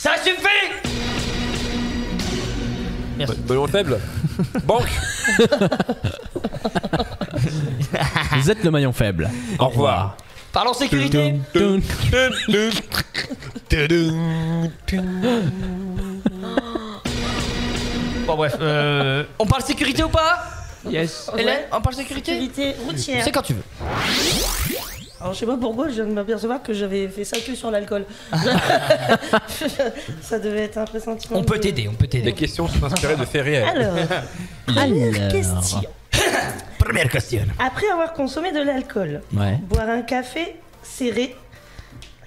Ça suffit. Merci. Ballon faible. Banque. Vous êtes le maillon faible. Au revoir. Parlons sécurité. Bon bref, on parle sécurité ou pas? Yes. Hélène, on parle sécurité? Sécurité routière. C'est quand tu veux. Alors je sais pas pourquoi je viens de m'apercevoir que j'avais fait ça que sur l'alcool. Ça devait être un pressentiment. On peut t'aider, on peut Les t'aider. questions sont inspirées de faits réels. Alors, première question. Première question. Après avoir consommé de l'alcool, Ouais. boire un café serré.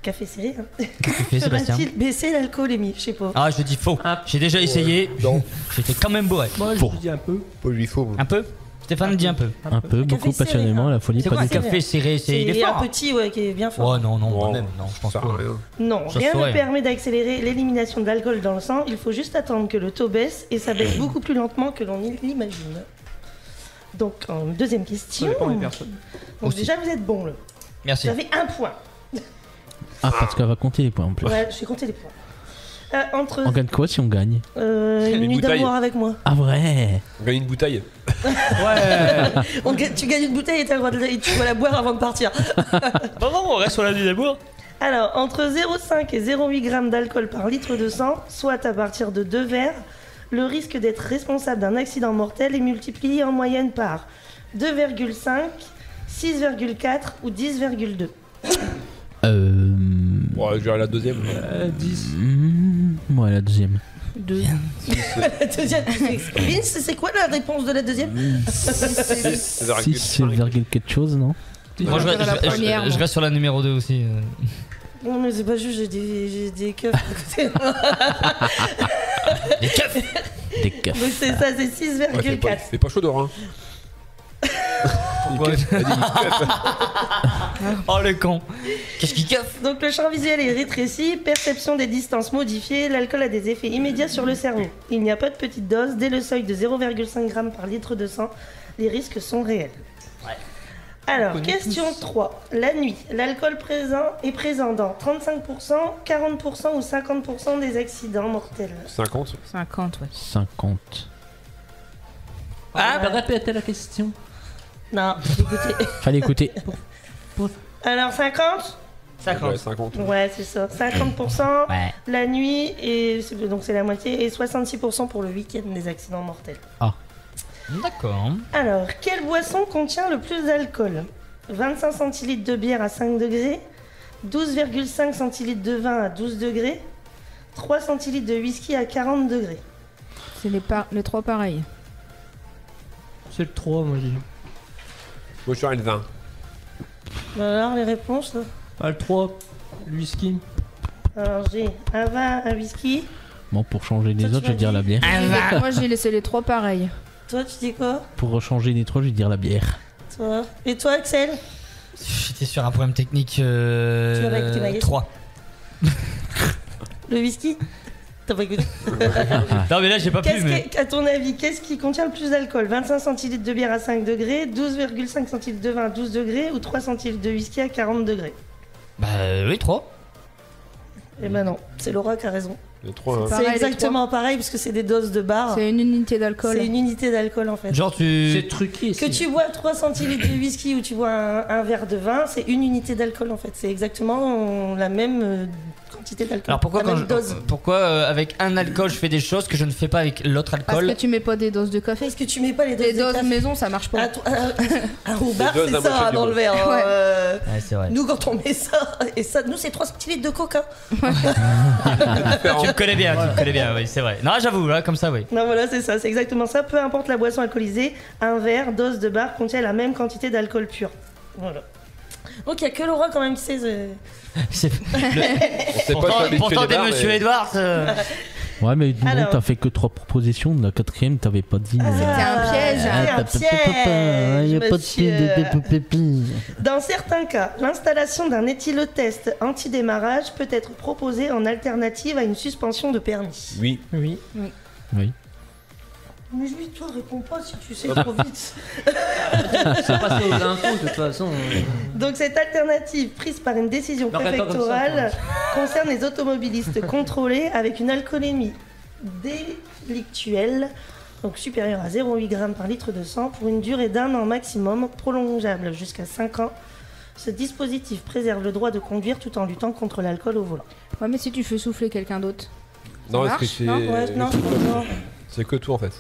Café serré, hein. Sébastien? Fera-t-il baisser l'alcoolémie? Je sais pas. Ah, je dis faux. J'ai déjà essayé. Non. J'étais quand même bourré. Moi, je dis un peu. Pas lui faut. Un peu? Stéphane dit un peu. Un peu, beaucoup café serré, passionnément, hein. la folie, C'est pas quoi un du tout. café serré? Il est C'est un fort. petit, ouais, qui est bien fort. Oh non, non, Oh. moi-même, non, je pense Ça pas. sert à rien. Non, Ça rien saurait. ne permet d'accélérer l'élimination de l'alcool dans le sang. Il faut juste attendre que le taux baisse et ça baisse beaucoup plus lentement que l'on l'imagine. Donc, en deuxième Ça question. dépend des personnes. Donc Aussi. déjà, vous êtes bon là. Merci. Vous avez un point. Ah, parce qu'elle va compter les points en plus. Ouais, je vais compter les points. Entre On gagne quoi si on gagne? une Une nuit bouteille. d'amour avec moi. Ah, vrai? On gagne une bouteille. Ouais. Tu gagnes une bouteille et t'as le droit de tu dois la boire avant de partir. Bon, non, on reste sur la nuit d'amour. Alors, entre 0,5 et 0,8 grammes d'alcool par litre de sang, soit à partir de 2 verres, le risque d'être responsable d'un accident mortel est multiplié en moyenne par 2,5, 6,4 ou 10,2. Bon, je dirais la deuxième. 10. Ouais, la deuxième. 2. La deuxième. Vince, c'est quoi la réponse de la deuxième 6, 6, quelque chose, non? Moi, je dirais la reste- première, je moi. reste sur la numéro 2 aussi. Non, mais c'est pas juste, j'ai des keufs à côté. Les keufs. Des keufs. Donc c'est ça, c'est 6,4. C'est pas chaud d'or, hein. Ouais. Oh le con. Qu'est-ce qu'il keuf? Donc le champ visuel est rétréci, perception des distances modifiées, l'alcool a des effets immédiats sur le cerveau. Il n'y a pas de petite dose, dès le seuil de 0,5 g par litre de sang, les risques sont réels. Alors, question 3. La nuit, l'alcool est présent dans 35%, 40% ou 50% des accidents mortels. 50. 50, ouais. 50. Ah, Répétez la question. Non, écoutez. Fallait écouter. Alors 50 Ouais, 50. Ouais, c'est ça. 50% Ouais. la nuit, donc c'est la moitié, et 66% pour le week-end des accidents mortels. D'accord. Alors, quelle boisson contient le plus d'alcool? 25 centilitres de bière à 5 degrés, 12,5 centilitres de vin à 12 degrés, 3 centilitres de whisky à 40 degrés. C'est les trois pareils. C'est le 3, moi j'ai. Moi, je dirais le 20. Alors, les réponses là. Ah, le 3, le whisky. Alors, j'ai un vin, un whisky. Bon, pour changer les Toi, tu autres, je vais m'as dire dit- la bière. Moi j'ai laissé les trois pareils. Toi, tu dis quoi? Pour changer les trois, je vais dire la bière. Toi. Et toi, Axel? J'étais sur un problème technique. Tu vas pas écouter ma question. 3. Le whisky? T'as pas écouté? Non, mais là, j'ai pas pu. Mais... À ton avis, qu'est-ce qui contient le plus d'alcool? 25 centilitres de bière à 5 degrés, 12,5 centilitres de vin à 12 degrés ou 3 centilitres de whisky à 40 degrés? Bah, oui, 3. Eh ben non, c'est Laura qui a raison. Le 3, hein. Pareil, C'est les exactement pareil parce que c'est des doses de bar. C'est une unité d'alcool. C'est une unité d'alcool en fait. Genre, tu. C'est truqué. Que tu bois 3 centilitres de whisky ou tu bois un verre de vin, c'est une unité d'alcool en fait. C'est exactement la même quantité d'alcool. Alors pourquoi, la même dose. avec un alcool je fais des choses que je ne fais pas avec l'autre Parce alcool? que tu mets pas des doses de café. Est-ce que tu mets pas les doses Les de doses café maison, ça marche pas. Au bar, doses c'est à ça moitié du dans le goût. verre. hein. Ouais. Ouais, c'est vrai. Nous, quand on met ça, et ça, nous, c'est 3 centilitres de coca. Tu me connais bien, tu me connais bien, oui, c'est vrai. Non, j'avoue, là, comme ça, oui. Non, voilà, c'est ça, c'est exactement ça. Peu importe la boisson alcoolisée, un verre, dose de bar contient la même quantité d'alcool pur. Voilà. Donc, il n'y a que Laura quand même qui sait. C'est... On sait Pourtant, pas pourtant des monsieur Edouard. Ouais, mais bon, Alors. t'as fait que 3 propositions. La quatrième, t'avais pas dit. C'était un piège. C'était un Il y a pas de piège. Dans certains cas, l'installation d'un éthylotest anti-démarrage peut être proposée en alternative à une suspension de permis. Oui. Oui. Oui. Mais lui, toi, réponds pas si tu sais trop vite. C'est passé aux infos de toute façon. Donc cette alternative prise par une décision Non, regarde pas comme ça, préfectorale concerne les automobilistes contrôlés avec une alcoolémie délictuelle, donc supérieure à 0,8 g par litre de sang, pour une durée d'1 an maximum, prolongeable jusqu'à 5 ans. Ce dispositif préserve le droit de conduire tout en luttant contre l'alcool au volant. Ouais, mais si tu fais souffler quelqu'un d'autre. Non, Ça est-ce que marche, c'est. non Ouais, non, non. C'est que tout en fait.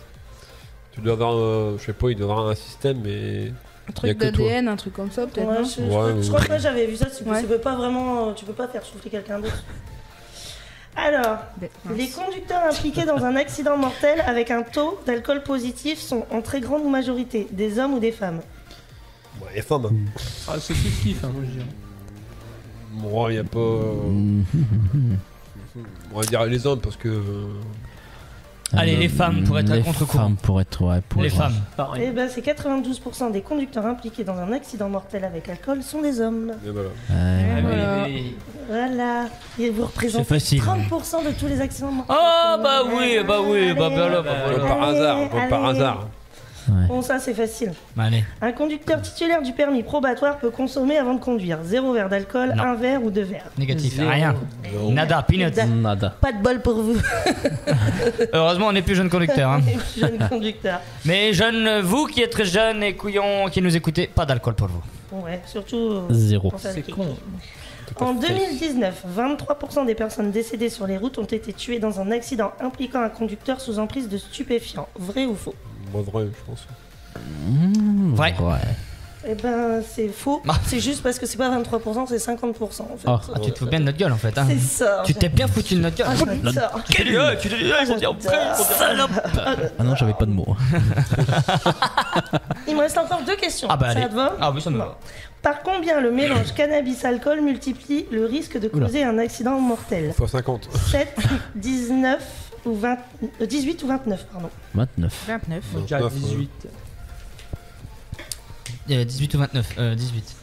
Tu dois avoir, je sais pas, il doit avoir un système, mais. Un Y a truc que toi. d'ADN, un truc comme ça, peut-être. Ouais, non je crois que j'avais vu ça, tu Ouais. peux pas vraiment, tu peux pas faire souffler quelqu'un d'autre. Alors, les conducteurs impliqués dans un accident mortel avec un taux d'alcool positif sont en très grande majorité des hommes ou des femmes. Ouais, les femmes. Ah, c'est kiff, hein, moi je dirais. Moi, il y a pas. On va dire les hommes parce que. Allez, les femmes pour être à Les contre-courant. femmes pour être, ouais, pour Les être- femmes. Pareil. Eh ben, c'est 92% des conducteurs impliqués dans un accident mortel avec alcool sont des hommes. Et voilà. Ouais. Voilà. Voilà. Et vous représentez C'est facile. 30% de tous les accidents mortels. Oh bah oui, bah oui, bah là, bah Comme voilà. par hasard, comme par allez. hasard. Bon, ça c'est facile. Allez. Un conducteur titulaire du permis probatoire peut consommer avant de conduire 0 verre d'alcool, Non. 1 verre ou 2 verres. Négatif, Zéro. rien. Nada, peanuts. Nada. Pas de bol pour vous, Heureusement, on est plus jeune conducteur. Hein. les jeunes conducteurs. Mais jeunes, vous qui êtes jeunes et couillons qui nous écoutez, pas d'alcool pour vous. Ouais, surtout. Zéro. pensez à C'est qui. con. En 2019, 23% des personnes décédées sur les routes ont été tuées dans un accident impliquant un conducteur sous emprise de stupéfiants. Vrai ou faux? Moi, vrai, je pense. Vrai. Ouais. Eh ben, c'est faux. Ah. C'est juste parce que c'est pas 23%, c'est 50%. En fait. Ah. Ah, tu te fous bien de notre gueule en fait. Hein. C'est ça. Tu t'es bien foutu de notre gueule. Ah, j'adore. Tu t'es dit, tu t'es dit, ils vont dire, salope. Ah non, j'avais pas de mots. Il me reste encore 2 questions. Ah bah ça allez. te va? Ah oui, ça me Bon. va. Par combien le mélange cannabis-alcool multiplie le risque de Oula. causer un accident mortel? Fois 50. 7, 19 ou 20, 18 ou 29, pardon. 29. 29. Moi, je dirais 29, 18. 18 ou 29 18.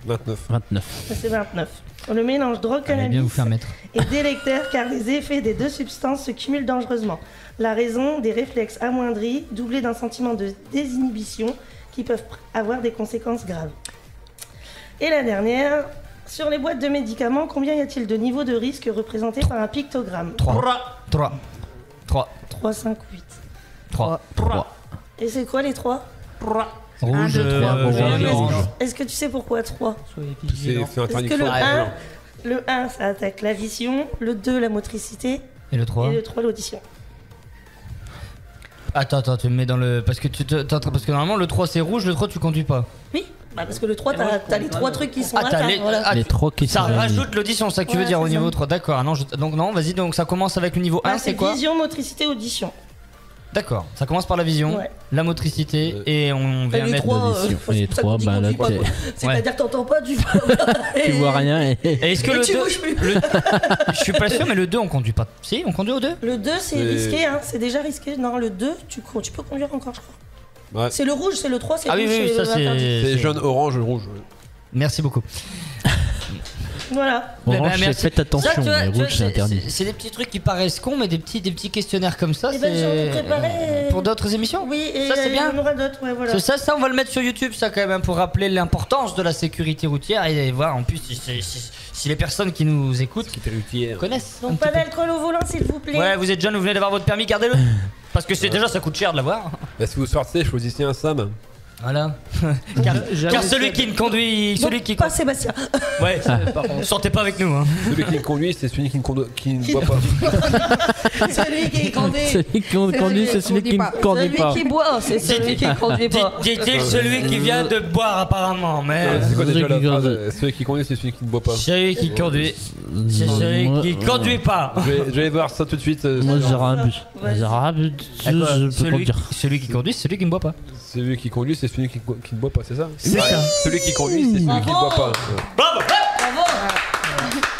29. 29. C'est 29. Le mélange Allez bien vous drogue-cannabis faire mettre. est délétère car les effets des 2 substances se cumulent dangereusement. La raison des réflexes amoindris, doublés d'un sentiment de désinhibition qui peuvent avoir des conséquences graves. Et la dernière, sur les boîtes de médicaments, combien y a-t-il de niveaux de risque représentés par un pictogramme? 3. 3. 3, 5 ou 8. 3. 3. Et c'est quoi les 3? Rouge, deux, trois, jaune et Est-ce- orange. Est-ce que tu sais pourquoi 3? Soyez C'est vigilants. Parce que le interdit. 1, le 1, ça attaque la vision, le 2, la motricité, Et le 3. et le 3, l'audition. Attends, tu me mets dans le. Parce que, parce que normalement le 3 c'est rouge, le 3 tu conduis pas. Oui, bah parce que le 3, Et moi, t'as les 3 trucs qui sont Ah, là. t'as les. voilà. ah, Les 3 qui ça sont réunis. rajoute l'audition, c'est ça que tu veux Ouais, dire au c'est niveau ça. 3. D'accord, non, donc non, vas-y, donc ça commence avec le niveau 1, Ah, c'est quoi? vision, motricité, audition. D'accord, ça commence par la vision, Ouais. la motricité, et on vient les mettre. 3, l'audition. Et les 3, bah là, t'es- c'est-à-dire que t'entends pas du tu vois rien et. Et est-ce que le tu 2. bouges plus. Je suis pas sûr, mais le 2 on conduit pas. Si, on conduit au 2? Le 2, c'est C'est- risqué, hein. C'est déjà risqué. Non, le 2, tu peux conduire encore, je crois. Ouais. C'est le rouge, c'est le 3, c'est Ah oui, rouge, oui, ça interdit. C'est jaune, orange, rouge. Merci beaucoup. Voilà. Orange, Ben, c'est merci. faites attention, Ça, tu vois, mais tu vois, rouge, c'est interdit. C'est des petits trucs qui paraissent cons, mais des petits questionnaires comme ça, Eh ben, j'en ai c'est. préparé. Pour d'autres émissions? Oui, et Ça, c'est bien. il y en aura d'autres, ouais, voilà. Ça, on va le mettre sur YouTube, ça quand même, hein, pour rappeler l'importance de la sécurité routière et voir en plus si les personnes qui nous écoutent connaissent. un Donc, petit pas d'alcool au volant, s'il vous plaît. peu. Ouais, vous êtes jeune, vous venez d'avoir votre permis, gardez-le. Parce que c'est déjà ça coûte cher de l'avoir. Bah, si vous sortez, choisissez un Sam. Voilà. car celui qui ne conduit, celui Donc, qui pas Sébastien. ouais, Par contre. sortez pas avec nous. Hein. Celui qui conduit, c'est celui qui ne boit pas. Celui qui conduit. Celui qui conduit, c'est celui qui ne conduit pas. Celui qui boit, c'est celui qui conduit pas. Dit-il celui qui vient de boire apparemment, mais C'est quoi déjà la Celui qui phrase conduit. Celui qui conduit, c'est celui qui ne boit pas. celui qui conduit, c'est celui Moi- qui conduit pas. Je vais voir ça tout de suite. Moi, j'ai un but. Vas-y. J'ai un but. Je peux celui, conduire. celui qui conduit, c'est celui qui ne boit pas. Celui qui conduit, c'est celui qui ne boit pas, c'est ça C'est ça. Celui qui conduit, c'est celui qui ne boit pas. Bravo.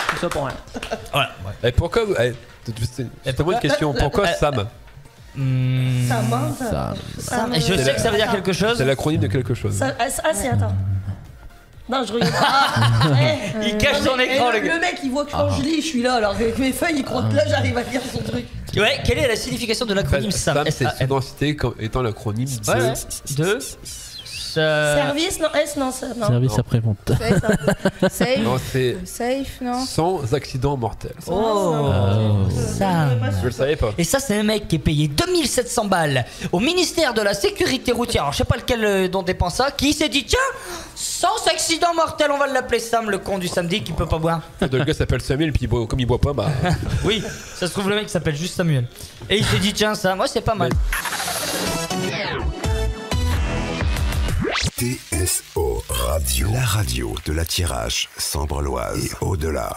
Tout ça pour rien. Voilà. Et pourquoi vous... C'est moi une question. Pourquoi Sam Ça manque. Ça. Ça Et je sais que ça veut dire quelque chose. C'est l'acronyme de quelque chose. Ah, c'est attends. Non, je regarde pas. Il cache son écran, le gars. Le mec, il voit que quand je lis, je suis là, alors avec mes feuilles, il croit que là, j'arrive à lire son truc. Ouais, quelle est la signification de l'acronyme SAM? SAM, c'est sous-densité comme étant l'acronyme de... Ouais, ouais. De... Service, non, S, non, ça, non. Service Non. après-vente. Safe. Non, c'est Safe, non. sans accident mortel. Oh, SAM. Je le savais pas. Et ça, c'est un mec qui est payé 2700 balles au ministère de la sécurité routière. Alors, je sais pas lequel dont dépend ça. Qui s'est dit, tiens, sans accident mortel, on va l'appeler Sam, le con du samedi qui peut pas boire. Le gars s'appelle Samuel, puis comme il boit pas, bah. Oui, ça se trouve, le mec s'appelle juste Samuel. Et il s'est dit, tiens, ça, moi, c'est pas mal. TSO Radio, la radio de la Tirage, Sambre-Loise et au-delà.